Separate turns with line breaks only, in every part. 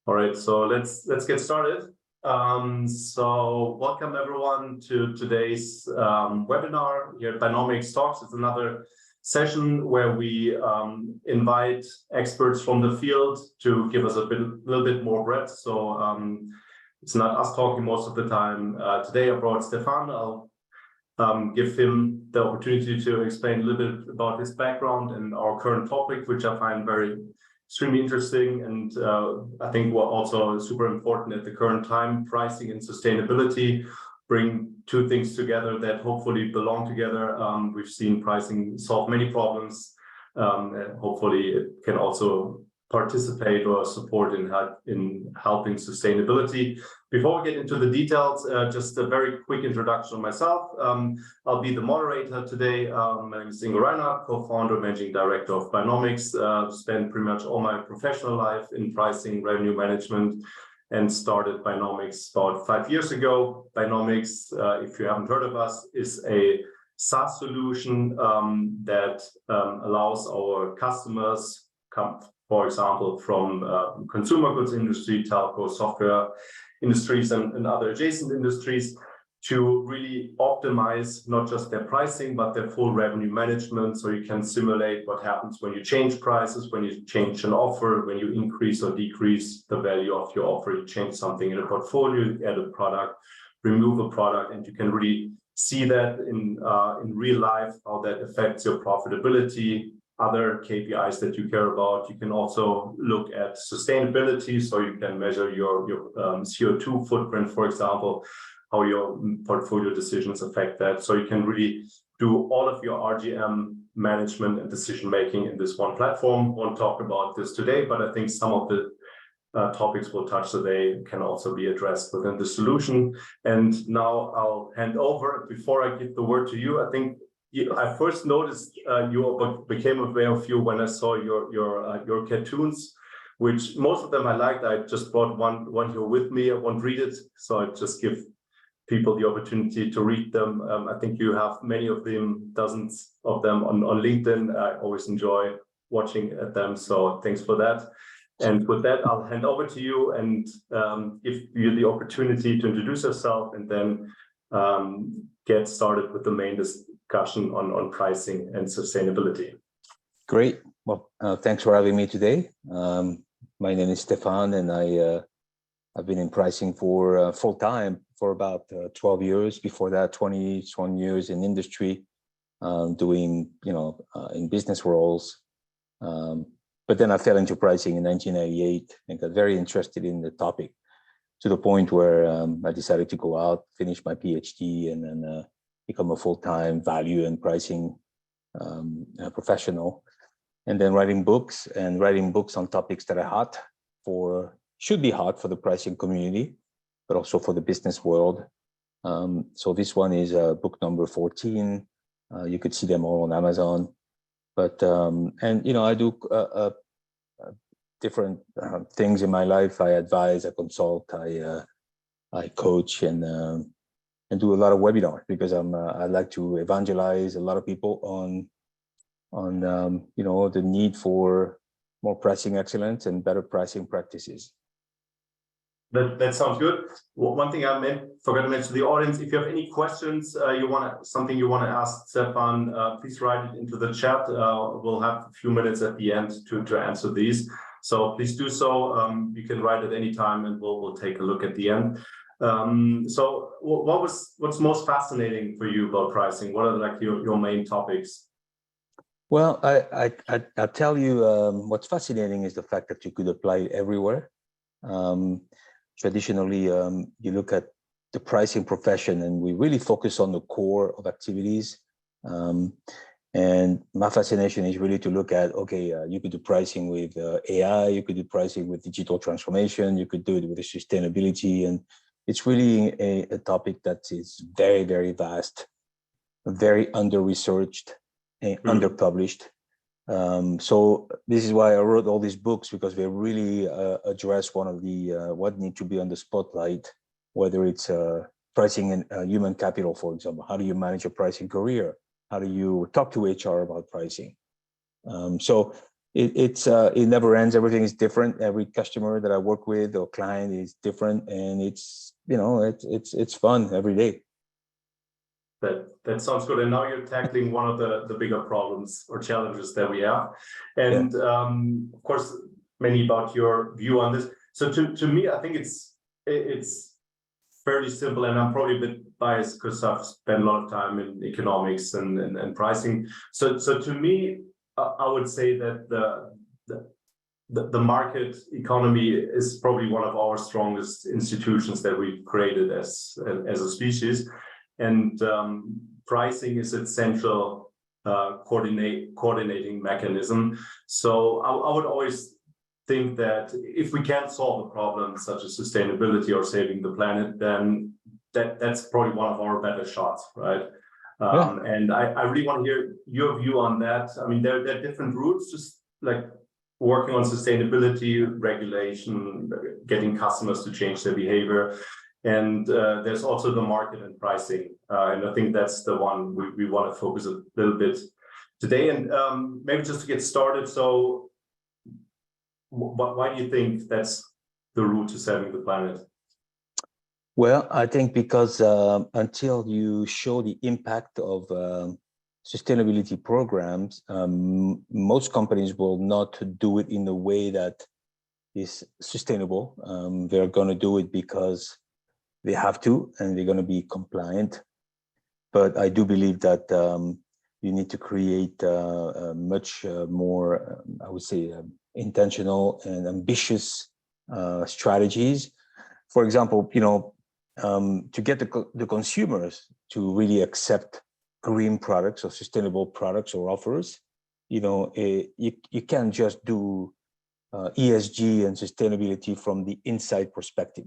All right, so let's get started. So welcome everyone to today's webinar here at Buynomics.Talks. It's another session where we invite experts from the field to give us a little bit more breadth. So it's not us talking most of the time. Today I brought Stephan. I'll give him the opportunity to explain a little bit about his background and our current topic, which I find extremely interesting, and I think what also is super important at the current time. Pricing and sustainability bring two things together that hopefully belong together. We've seen pricing solve many problems, and hopefully it can also participate or support in helping sustainability. Before we get into the details, just a very quick introduction of myself. I'll be the moderator today. My name is Ingo Reinhardt, co-founder, managing director of Buynomics. Spent pretty much all my professional life in pricing, revenue management, and started Buynomics about 5 years ago. Buynomics, if you haven't heard of us, is a SaaS solution that allows our customers, for example, from consumer goods industry, telco, software industries, and other adjacent industries, to really optimize not just their pricing, but their full revenue management. So you can simulate what happens when you change prices, when you change an offer, when you increase or decrease the value of your offer, you change something in a portfolio, you add a product, remove a product, and you can really see that in real life, how that affects your profitability, other KPIs that you care about. You can also look at sustainability, so you can measure your CO2 footprint, for example, how your portfolio decisions affect that. So you can really do all of your RGM management and decision making in this one platform. Won't talk about this today, but I think some of the topics we'll touch today can also be addressed within the solution. And now I'll hand over. Before I give the word to you, I think I first noticed you, became aware of you when I saw your cartoons, which most of them I liked. I just brought one here with me. I won't read it, so I just give people the opportunity to read them. I think you have many of them, dozens of them on LinkedIn. I always enjoy watching at them, so thanks for that. And with that, I'll hand over to you and give you the opportunity to introduce yourself, and then get started with the main discussion on pricing and sustainability.
Great. Well, thanks for having me today. My name is Stephan, and I've been in pricing for full time for about 12 years. Before that, 21 years in industry, doing in business roles. But then I fell into pricing in 1998 and got very interested in the topic, to the point where I decided to go out, finish my PhD, and then become a full-time value and pricing professional, and then writing books on topics that are should be hot for the pricing community, but also for the business world. So this one is book number 14. You could see them all on Amazon. But I do different things in my life. I advise, I consult, I coach, and do a lot of webinars, because I like to evangelize a lot of people on the need for more pricing excellence and better pricing practices.
That sounds good. Well, one thing I forgot to mention to the audience: if you have any questions, something you want to ask Stephan, please write it into the chat. We'll have a few minutes at the end to answer these. So please do so. You can write at any time, and we'll take a look at the end. So what's most fascinating for you about pricing? What are like your main topics?
Well, I'll tell you, what's fascinating is the fact that you could apply it everywhere. Traditionally, you look at the pricing profession, and we really focus on the core of activities. And my fascination is really to look at, okay, you could do pricing with AI, you could do pricing with digital transformation, you could do it with the sustainability. And it's really a topic that is very, very vast, very under-researched, and under-published. So this is why I wrote all these books, because they really address one of the what need to be on the spotlight, whether it's pricing and human capital, for example. How do you manage a pricing career? How do you talk to HR about pricing? So it never ends. Everything is different. Every customer that I work with or client is different, and it's fun every day.
That sounds good. And now you're tackling one of the bigger problems or challenges that we have. And of course, many about your view on this. So to me, I think it's fairly simple, and I'm probably a bit biased because I've spent a lot of time in economics and pricing. So to me, I would say that the market economy is probably one of our strongest institutions that we've created as a species. And pricing is its central coordinating mechanism. So I would always think that if we can't solve a problem such as sustainability or saving the planet, then that's probably one of our better shots, right? And I really want to hear your view on that. I mean, there are different routes, just like working on sustainability, regulation, getting customers to change their behavior. And there's also the market and pricing. And I think that's the one we want to focus a little bit today. And maybe just to get started, so why do you think that's the route to saving the planet?
Well, I think because until you show the impact of sustainability programs, most companies will not do it in a way that is sustainable. They're going to do it because they have to, and they're going to be compliant. But I do believe that you need to create much more, I would say, intentional and ambitious strategies. For example, to get the consumers to really accept green products or sustainable products or offers, you can't just do ESG and sustainability from the inside perspective.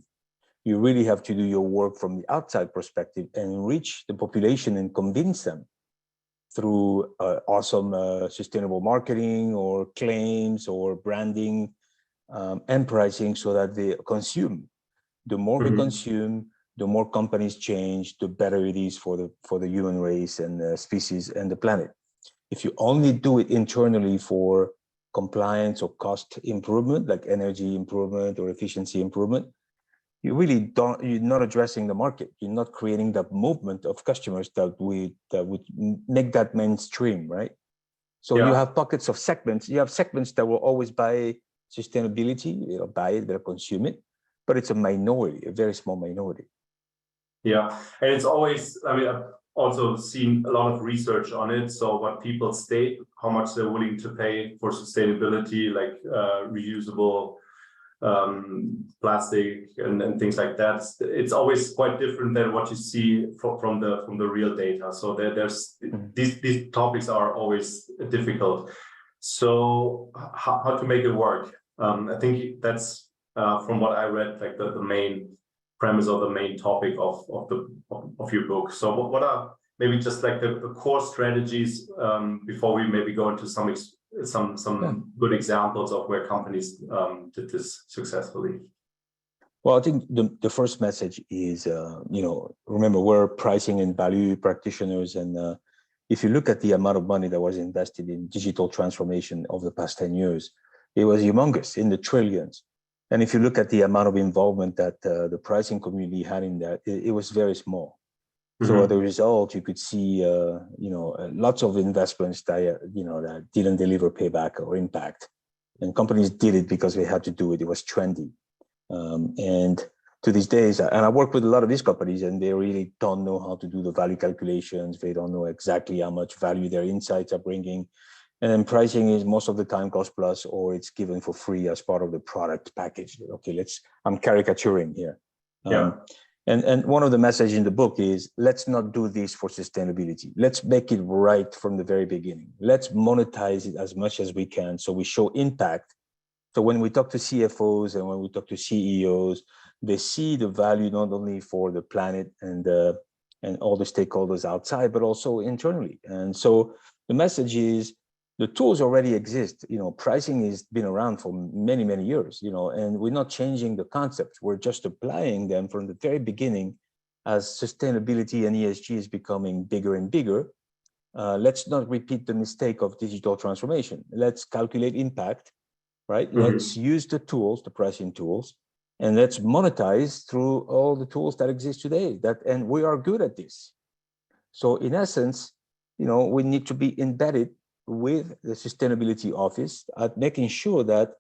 You really have to do your work from the outside perspective and reach the population and convince them through awesome sustainable marketing or claims or branding and pricing, so that they consume. The more we consume, the more companies change, the better it is for the human race and the species and the planet. If you only do it internally for compliance or cost improvement, like energy improvement or efficiency improvement, you really you're not addressing the market. You're not creating that movement of customers that would make that mainstream, right? So you have pockets of segments. You have segments that will always buy sustainability, they'll buy it, they'll consume it, but it's a minority, a very small minority.
Yeah, and it's always, I mean, I've also seen a lot of research on it. So what people state, how much they're willing to pay for sustainability, like reusable plastic and things like that, it's always quite different than what you see from the real data. So there's these topics are always difficult. So how to make it work? I think that's from what I read, like the main premise or the main topic of your book. So what are maybe just like the core strategies before we maybe go into some good examples of where companies did this successfully?
Well, I think the first message is, remember, we're pricing and value practitioners. And if you look at the amount of money that was invested in digital transformation over the past 10 years, it was humongous, in the trillions. And if you look at the amount of involvement that the pricing community had in that, it was very small. So as a result, you could see, lots of investments that didn't deliver payback or impact. And companies did it because they had to do it. It was trendy. And to these days, and I work with a lot of these companies, and they really don't know how to do the value calculations. They don't know exactly how much value their insights are bringing. And then pricing is most of the time cost plus, or it's given for free as part of the product package. Okay, I'm caricaturing here. And one of the messages in the book is, let's not do this for sustainability. Let's make it right from the very beginning. Let's monetize it as much as we can, so we show impact. So when we talk to CFOs and when we talk to CEOs, they see the value not only for the planet and all the stakeholders outside, but also internally. And so the message is, the tools already exist. Pricing has been around for many, many years, and we're not changing the concepts. We're just applying them from the very beginning as sustainability and ESG is becoming bigger and bigger. let's not repeat the mistake of digital transformation. Let's calculate impact, right? Let's use the tools, the pricing tools, and let's monetize through all the tools that exist today. And we are good at this. So in essence, we need to be embedded with the sustainability office at making sure that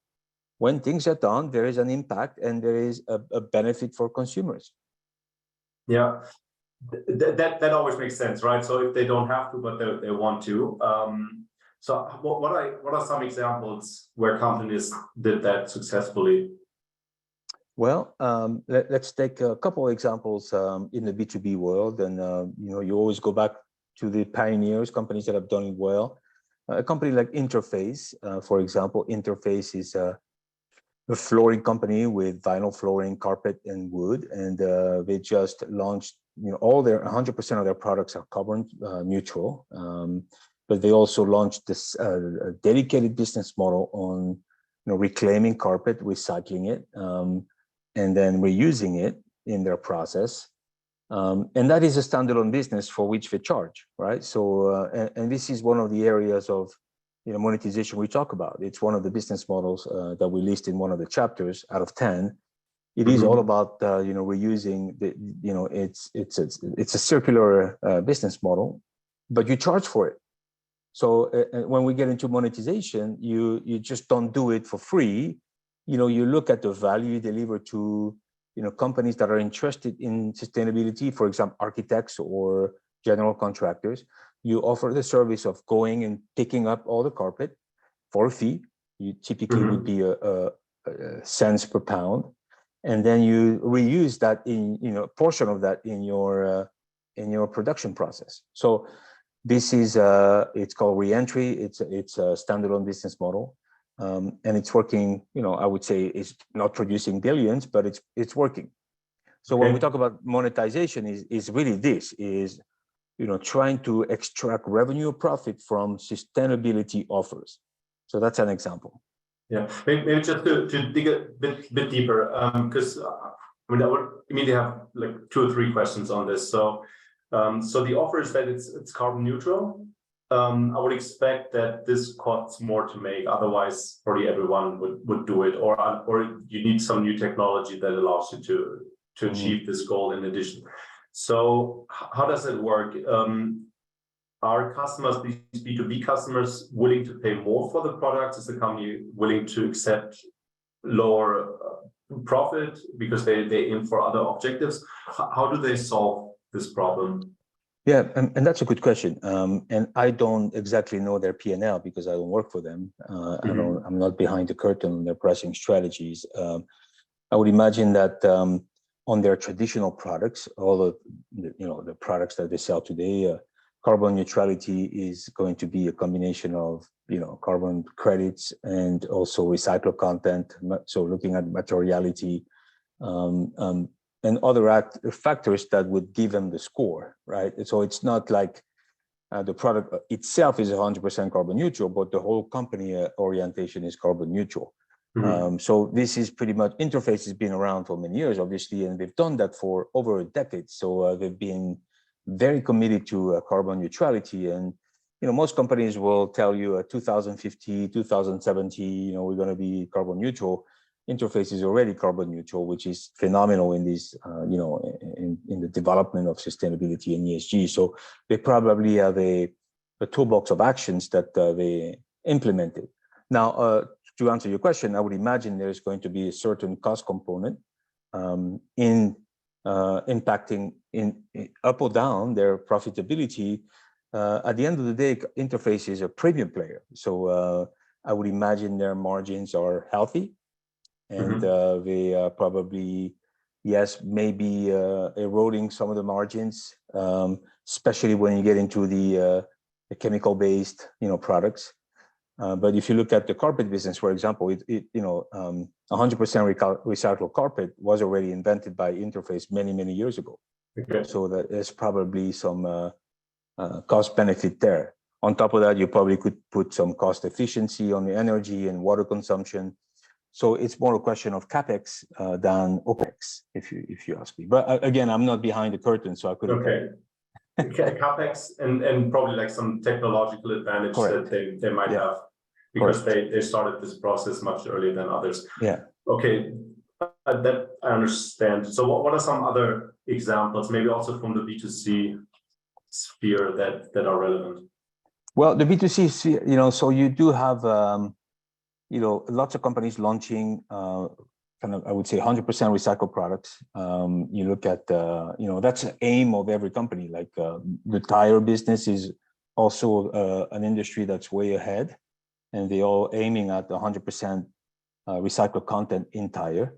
when things are done, there is an impact and there is a benefit for consumers.
Yeah, that always makes sense, right? So if they don't have to, but they want to. So what are some examples where companies did that successfully?
Well, let's take a couple of examples in the B2B world, and you always go back to the pioneers, companies that have done it well. A company like Interface, for example. Interface is a flooring company with vinyl flooring, carpet, and wood, and they just launched. All their 100% of their products are carbon neutral, but they also launched this dedicated business model on reclaiming carpet, recycling it, and then reusing it in their process. And that is a standalone business for which they charge, right? So, and this is one of the areas of monetization we talk about. It's one of the business models that we list in one of the chapters out of 10. It is all about reusing the, it's a circular business model, but you charge for it. So when we get into monetization, you just don't do it for free. You look at the value you deliver to companies that are interested in sustainability, for example, architects or general contractors. You offer the service of going and picking up all the carpet for a fee. You typically would be a cents per pound, and then you reuse that in a portion of that in your production process. So this is it's called reentry. It's a standalone business model. And it's working, I would say it's not producing billions, but it's working. So when we talk about monetization is really this is, trying to extract revenue or profit from sustainability offers. So that's an example.
Yeah, maybe just to dig a bit deeper, because I would immediately have like 2 or 3 questions on this. So the offer is that it's carbon neutral. I would expect that this costs more to make, otherwise probably everyone would do it, or you need some new technology that allows you to achieve this goal in addition. So how does it work? Are customers, these B2B customers, willing to pay more for the product? Is the company willing to accept lower profit because they aim for other objectives? How do they solve this problem?
Yeah, and that's a good question. And I don't exactly know their P&L because I don't work for them. I'm not behind the curtain on their pricing strategies. I would imagine that on their traditional products, all the products that they sell today, carbon neutrality is going to be a combination of carbon credits and also recycled content. So looking at materiality. And other factors that would give them the score, right? So it's not like the product itself is 100% carbon neutral, but the whole company orientation is carbon neutral. So this is pretty much, Interface has been around for many years, obviously, and they've done that for over a decade. So they've been very committed to carbon neutrality. And most companies will tell you 2050, 2070, we're going to be carbon neutral. Interface is already carbon neutral, which is phenomenal in this, in the development of sustainability and ESG. So they probably have a toolbox of actions that they implemented. Now, to answer your question, I would imagine there's going to be a certain cost component in impacting in up or down their profitability. At the end of the day, Interface is a premium player. So I would imagine their margins are healthy. And they probably, yes, maybe eroding some of the margins, especially when you get into the chemical-based, products. But if you look at the carpet business, for example, 100% recycled carpet was already invented by Interface many years ago. So that there's probably some cost benefit there. On top of that, you probably could put some cost efficiency on the energy and water consumption. So it's more a question of capex than opex, if you ask me. But again, I'm not behind the curtain, so I couldn't.
Okay. CapEx and probably like some technological advantage
Correct.
that they might have because they started this process much earlier than others.
Yeah.
Okay, that I understand. So what are some other examples, maybe also from the B2C sphere that are relevant?
Well, the B2C sphere, so you do have, lots of companies launching kind of, I would say, 100% recycled products. You look at, that's the aim of every company. Like the tire business is also an industry that's way ahead, and they're all aiming at 100% recycled content in tire.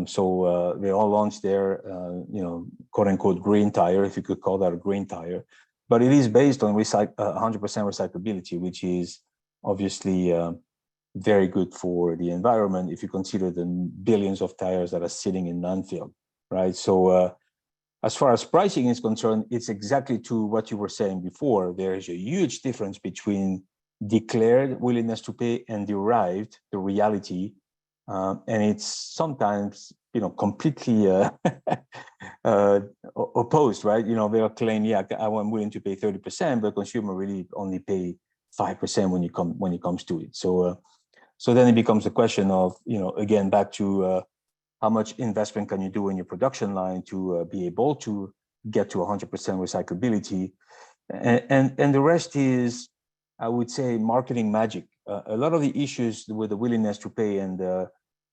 So they all launched their, quote unquote, green tire, if you could call that a green tire. But it is based on 100% recyclability, which is obviously very good for the environment if you consider the billions of tires that are sitting in landfill, right? So as far as pricing is concerned, it's exactly to what you were saying before. There is a huge difference between declared willingness to pay and derived, the reality, and it's sometimes completely opposed, right? They'll claim, yeah, I'm willing to pay 30%, but consumer really only pay 5% when it comes to it. So then it becomes a question of, again, back to how much investment can you do in your production line to be able to get to 100% recyclability, and the rest is, I would say, marketing magic. A lot of the issues with the willingness to pay and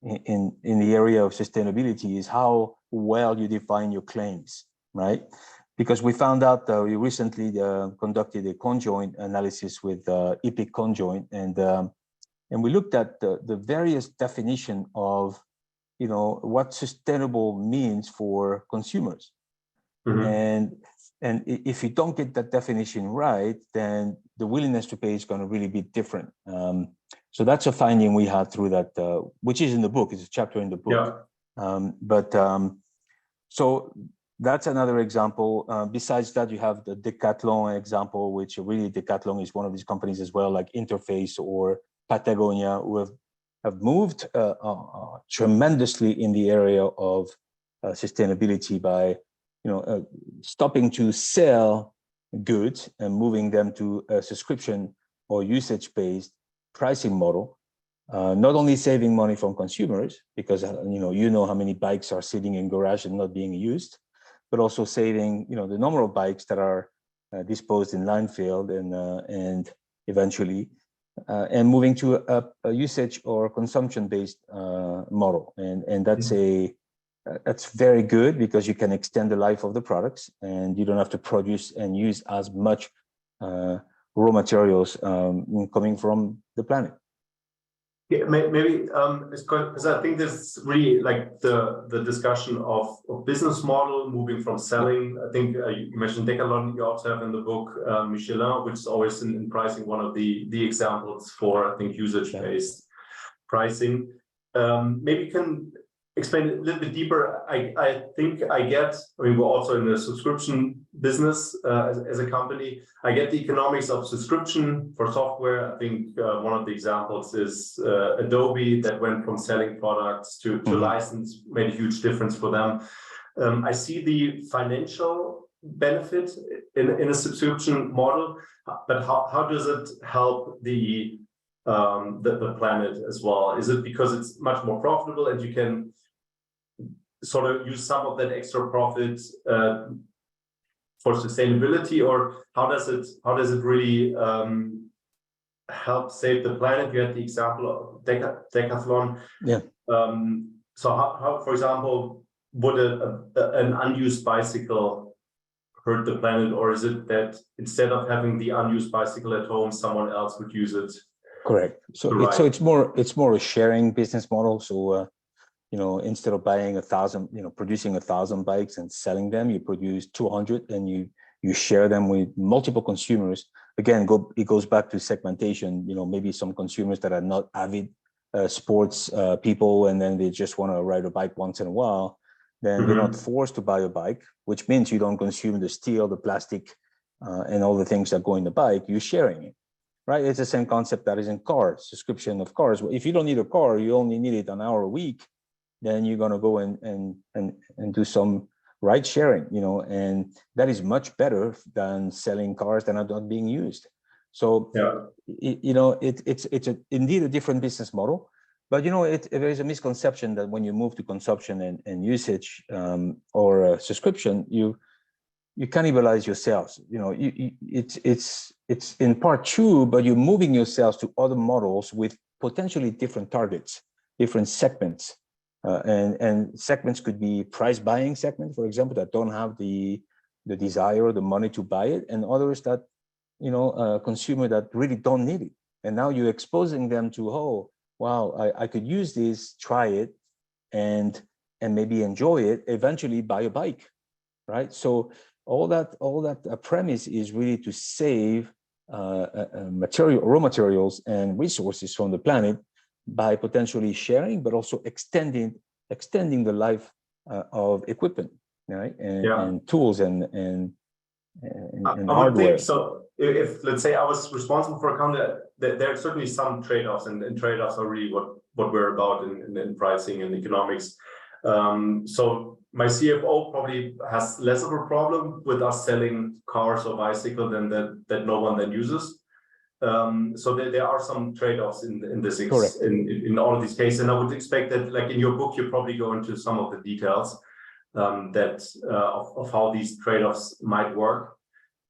in the area of sustainability is how well you define your claims, right? Because we found out we recently conducted a conjoint analysis with EPIC Conjoint, and we looked at the various definition of what sustainable means for consumers. Mm-hmm. And if you don't get that definition right, then the willingness to pay is going to really be different. So that's a finding we had through that, which is in the book. It's a chapter in the book. Yeah. So that's another example. Besides that, you have the Decathlon example, which really Decathlon is one of these companies as well, like Interface or Patagonia, who have moved tremendously in the area of sustainability by stopping to sell goods and moving them to a subscription or usage-based pricing model. Not only saving money from consumers, because you know how many bikes are sitting in garage and not being used, but also saving the number of bikes that are disposed in landfill and eventually and moving to a usage or consumption-based model, and that's very good because you can extend the life of the products and you don't have to produce and use as much raw materials coming from the planet.
Yeah, maybe it's good because I think this is really like the discussion of business model moving from selling. I think you mentioned Decathlon. You also have in the book Michelin, which is always in pricing one of the examples for, I think, usage-based pricing. Maybe you can explain it a little bit deeper. I think we're also in the subscription business as a company. I get the economics of subscription for software. I think one of the examples is Adobe, that went from selling products to license, made a huge difference for them. I see the financial benefit in a subscription model, but how does it help the planet as well? Is it because it's much more profitable and you can sort of use some of that extra profit for sustainability, or how does it really help save the planet? You had the example of Decathlon.
Yeah.
So how, for example, would an unused bicycle hurt the planet, or is it that instead of having the unused bicycle at home, someone else would use it?
Correct. So it's more a sharing business model. So instead of buying 1,000, producing 1,000 bikes and selling them, you produce 200 and you share them with multiple consumers. Again, it goes back to segmentation. Maybe some consumers that are not avid sports people, and then they just want to ride a bike once in a while. Then they're not forced to buy a bike, which means you don't consume the steel, the plastic, and all the things that go in the bike. You're sharing it, right? It's the same concept that is in cars, subscription of cars. If you don't need a car, you only need it an hour a week, then you're going to go and do some ride sharing, and that is much better than selling cars that are not being used. So, it's indeed a different business model. But there is a misconception that when you move to consumption and usage or a subscription, you cannibalize yourselves. It's in part true, but you're moving yourselves to other models with potentially different targets, different segments, and segments could be price buying segments, for example, that don't have the desire or the money to buy it, and others that consumer that really don't need it. And now you're exposing them to, oh, wow, I could use this, try it, and maybe enjoy it, eventually buy a bike, right? So all that premise is really to save raw materials and resources from the planet by potentially sharing, but also extending the life of equipment, right? And tools and
I would think so. If let's say I was responsible for a company, there are certainly some trade-offs, and trade-offs are really what we're about in pricing and economics. So my CFO probably has less of a problem with us selling cars or bicycles than that no one then uses. So there are some trade-offs in this in all of these cases, and I would expect that, like in your book, you probably go into some of the details of how these trade-offs might work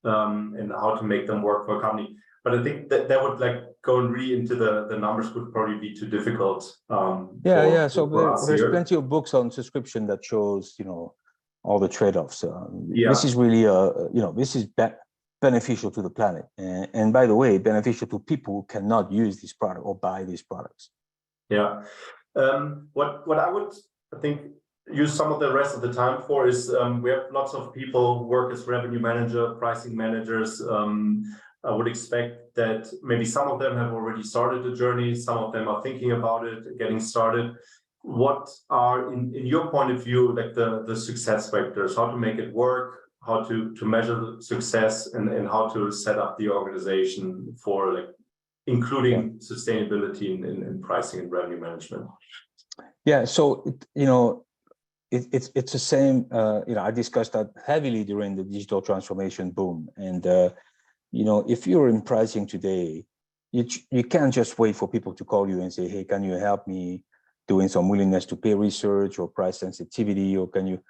and how to make them work for a company. But I think that would go and read into the numbers would probably be too difficult.
So there's plenty of books on subscription that shows all the trade-offs. This is really this is beneficial to the planet, and by the way, beneficial to people who cannot use this product or buy these products.
What I would, I think, use some of the rest of the time for is we have lots of people who work as revenue manager, pricing managers. I would expect that maybe some of them have already started the journey, some of them are thinking about it, getting started. What are, in your point of view, the success factors, how to make it work, how to measure the success, and how to set up the organization for including sustainability in pricing and revenue management?
So it's the same. I discussed that heavily during the digital transformation boom. And if you're in pricing today, you can't just wait for people to call you and say, hey, can you help me doing some willingness to pay research or price sensitivity, or can you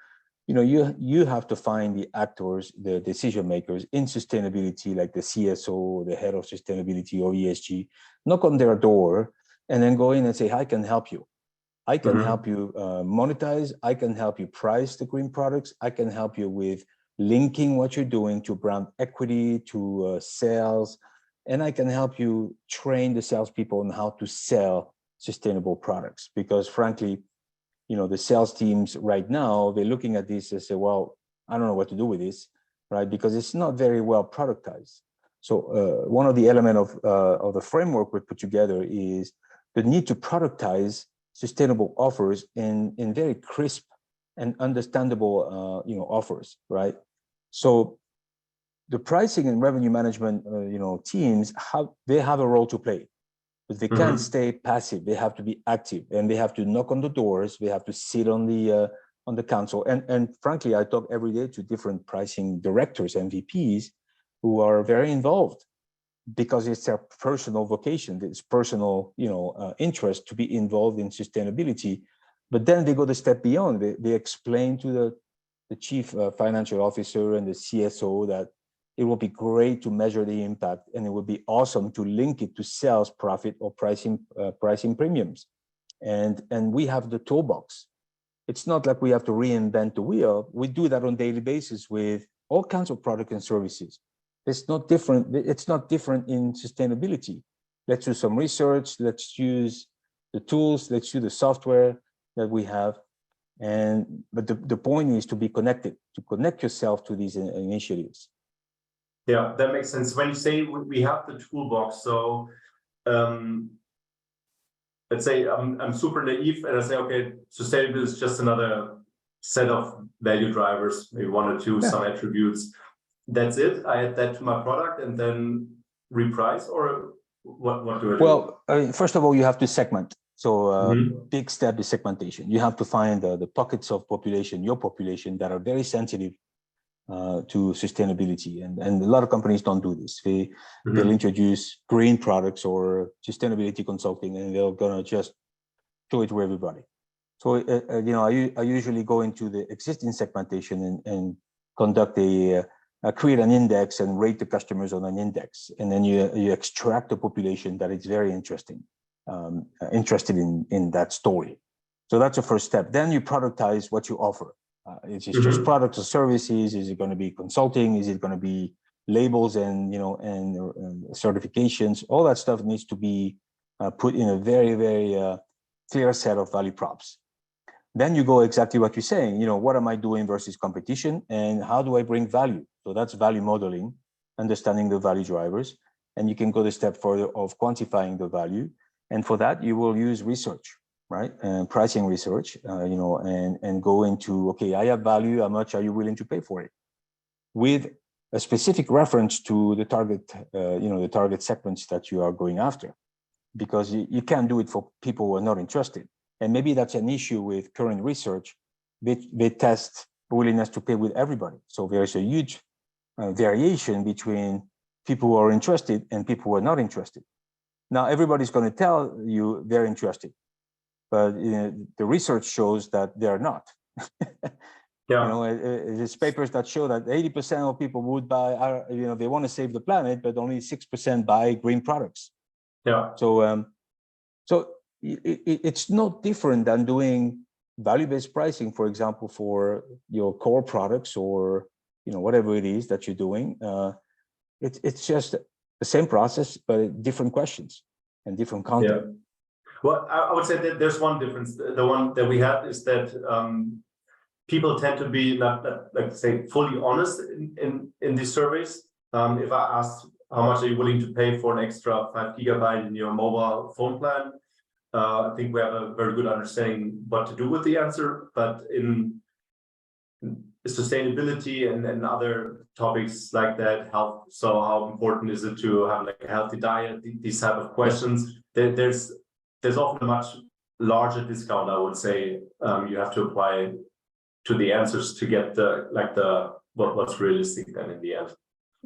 you have to find the actors, the decision makers in sustainability, like the CSO, the head of sustainability or ESG, knock on their door and then go in and say, I can help you. I can help you monetize. I can help you price the green products. I can help you with linking what you're doing to brand equity, to sales. And I can help you train the salespeople on how to sell sustainable products. Because frankly, the sales teams right now, they're looking at this and say, well, I don't know what to do with this, right? Because it's not very well productized. So one of the elements of the framework we put together is the need to productize sustainable offers in very crisp and understandable, offers, right? So the pricing and revenue management, teams have a role to play. But they can't stay passive. They have to be active, and they have to knock on the doors. They have to sit on the council. And frankly, I talk every day to different pricing directors, MVPs, who are very involved because it's their personal vocation, it's personal, interest to be involved in sustainability. But then they go the step beyond. They explain to the chief financial officer and the CSO that it will be great to measure the impact, and it would be awesome to link it to sales profit or pricing premiums. And we have the toolbox. It's not like we have to reinvent the wheel. We do that on a daily basis with all kinds of products and services. It's not different. It's not different in sustainability. Let's do some research. Let's use the tools. Let's use the software that we have. But the point is to be connected, to connect yourself to these initiatives.
Yeah, that makes sense. When you say we have the toolbox, so let's say I'm super naive and I say, okay, sustainability is just another set of value drivers, maybe one or two, some attributes. That's it. I add that to my product and then reprice, or what do I do?
Well, first of all, you have to segment. So big step is segmentation. You have to find the pockets of population, your population, that are very sensitive to sustainability. And a lot of companies don't do this. They'll introduce green products or sustainability consulting, and they're gonna just show it to everybody. So, I usually go into the existing segmentation and conduct create an index and rate the customers on an index. And then you extract a population that is very interested in that story. So that's the first step. Then you productize what you offer. Is it just products or services? Is it going to be consulting? Is it going to be labels and certifications? All that stuff needs to be put in a very, very clear set of value props. Then you go exactly what you're saying. What am I doing versus competition, and how do I bring value? So that's value modeling, understanding the value drivers, and you can go the step further of quantifying the value. And for that, you will use research, right? And pricing research, and go into, okay, I have value. How much are you willing to pay for it? With a specific reference to the target, the target segments that you are going after, because you can't do it for people who are not interested. And maybe that's an issue with current research. They test willingness to pay with everybody. So there's a huge variation between people who are interested and people who are not interested. Now, everybody's going to tell you they're interested, but the research shows that they're not. There's papers that show that 80% of people would buy, they want to save the planet, but only 6% buy green products.
Yeah.
So it's no different than doing value-based pricing, for example, for your core products or whatever it is that you're doing. It's just the same process, but different questions and different content.
Yeah. Well, I would say that there's one difference. The one that we have is that people tend to be not, like say, fully honest in these surveys. If I ask how much are you willing to pay for an extra 5 GB in your mobile phone plan, I think we have a very good understanding what to do with the answer. But in sustainability and other topics like that, health, so how important is it to have like a healthy diet, these type of questions, there's often a much larger discount, I would say, you have to apply to the answers to get what's realistic then in the end.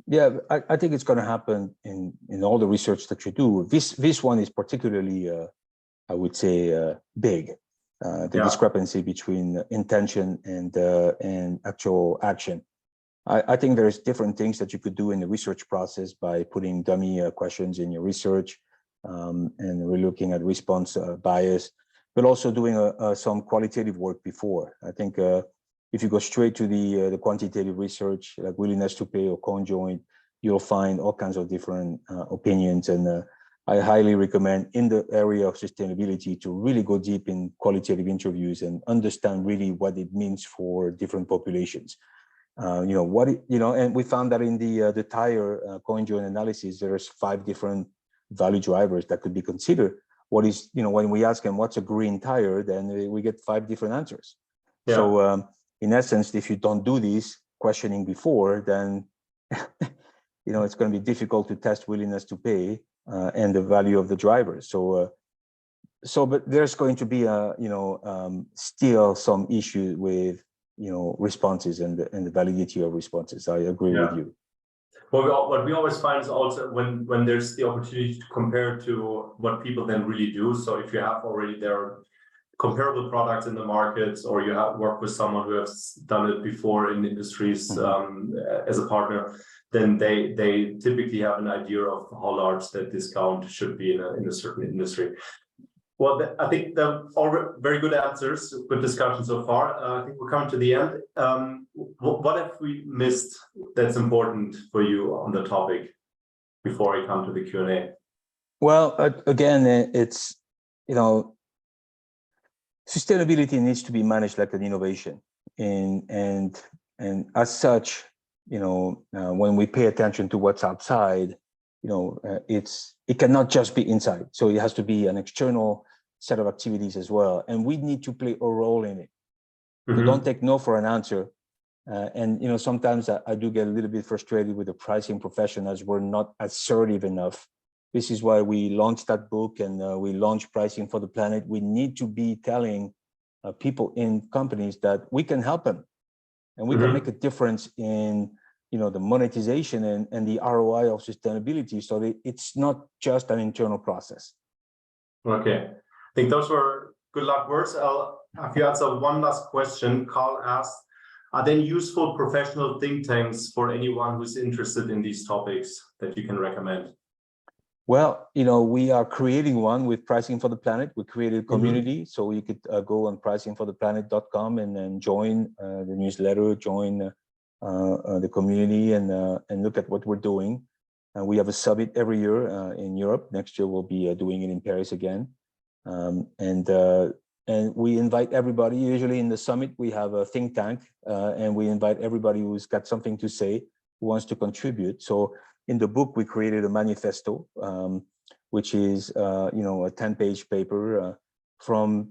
Yeah, I think it's going to happen in all the research that you do. This one is particularly I would say big, the discrepancy between intention and actual action. I think there's different things that you could do in the research process by putting dummy questions in your research, and we're looking at response bias, but also doing some qualitative work before. I think if you go straight to the quantitative research, like willingness to pay or conjoint, you'll find all kinds of different opinions. And I highly recommend in the area of sustainability to really go deep in qualitative interviews and understand really what it means for different populations. And we found that in the tire conjoint analysis, there's 5 different value drivers that could be considered. What is, when we ask them what's a green tire, then we get 5 different answers. Yeah. So in essence, if you don't do this questioning before, then it's going to be difficult to test willingness to pay and the value of the drivers. But there's going to be still some issue with responses and the validity of responses. I agree with you.
Well, what we always find is also when there's the opportunity to compare to what people then really do. So if you have already their comparable products in the markets, or you have worked with someone who has done it before in industries as a partner, then they typically have an idea of how large that discount should be in a certain industry. Well, I think they're all very good answers, good discussion so far. I think we're coming to the end. What have we missed that's important for you on the topic before I come to the Q&A?
Well, again, it's, sustainability needs to be managed like an innovation. And as such, when we pay attention to what's outside, it cannot just be inside. So it has to be an external set of activities as well. And we need to play a role in it. So don't take no for an answer. And, sometimes I do get a little bit frustrated with the pricing profession as we're not assertive enough this is why we launched that book, and we launched Pricing for the Planet. We need to be telling people in companies that we can help them, and we can make a difference in the monetization and the ROI of sustainability, so that it's not just an internal process.
Okay, I think those were good luck words. I'll have you answer one last question. Carl asked, are there useful professional think tanks for anyone who's interested in these topics that you can recommend?
Well, we are creating one with Pricing for the Planet. We created a community, so you could go on pricingfortheplanet.com and then join the newsletter, join the community, and look at what we're doing. We have a summit every year in Europe. Next year we'll be doing it in Paris again, and we invite everybody. Usually in the summit we have a think tank, and we invite everybody who's got something to say, who wants to contribute. So in the book we created a manifesto, which is a 10-page paper from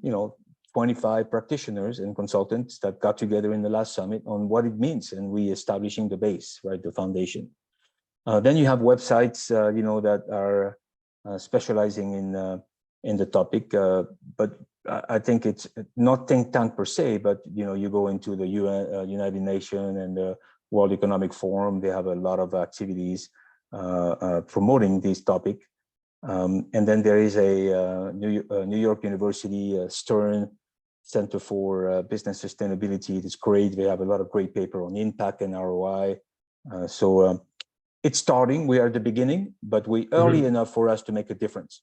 25 practitioners and consultants that got together in the last summit on what it means, and we establishing the base, right, the foundation. Then you have websites, that are specializing in the topic, but I think it's not think tank per se, but you go into the United Nations and the World Economic Forum. They have a lot of activities promoting this topic, and then there is a New York University Stern Center for Business Sustainability. It's great. They have a lot of great paper on impact and ROI. So it's starting. We are at the beginning, but we early enough for us to make a difference.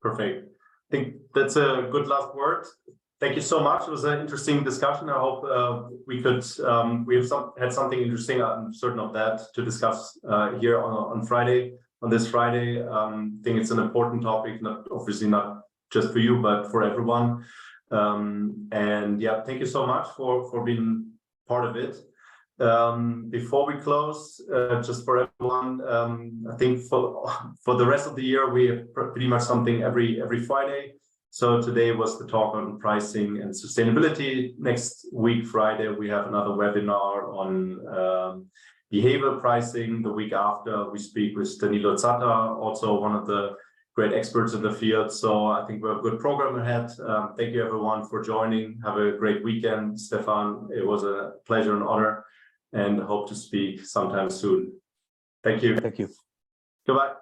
Perfect. I think that's a good last word. Thank you so much. It was an interesting discussion. I hope we have had something interesting. I'm certain of that to discuss here on Friday. On this Friday, I think it's an important topic, obviously not just for you, but for everyone. And yeah, thank you so much for being part of it. Before we close, just for everyone, I think for the rest of the year, we have pretty much something every Friday. So today was the talk on pricing and sustainability. Next week, Friday, we have another webinar on behavioral pricing. The week after, we speak with Danilo Zatta, also one of the great experts in the field. So I think we have a good program ahead. Thank you, everyone, for joining. Have a great weekend. Stephan, it was a pleasure and honor, and hope to speak sometime soon. Thank you.
Thank you.
Goodbye.